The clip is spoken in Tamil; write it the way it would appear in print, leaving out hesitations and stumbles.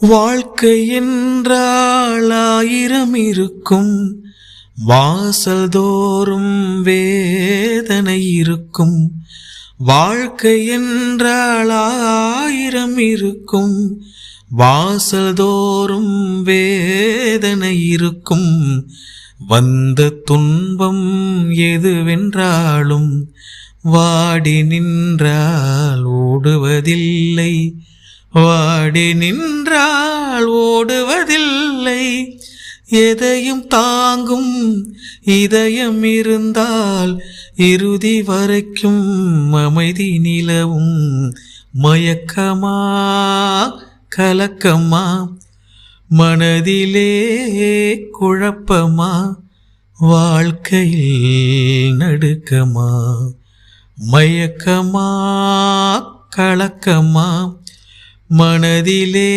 வாழ்க்கை என்றால் 1000 இருக்கும், வாசல் தோறும் வேதனை இருக்கும். வாழ்க்கை என்றால் 1000 இருக்கும், வாசல் தோறும் வேதனை இருக்கும். வந்த துன்பம் எதுவென்றாலும் வாடி நின்றால் ஓடுவதில்லை, வாடி நின்றால் ஓடுவதில்லை. எதையும் தாங்கும் இதயம் இருந்தால் இறுதி வரைக்கும் அமைதி நிலவும். மயக்கமா கலக்கமா மனதிலே குழப்பமா, வாழ்க்கையில் நடுக்கமா. மயக்கமா கலக்கமா மனதிலே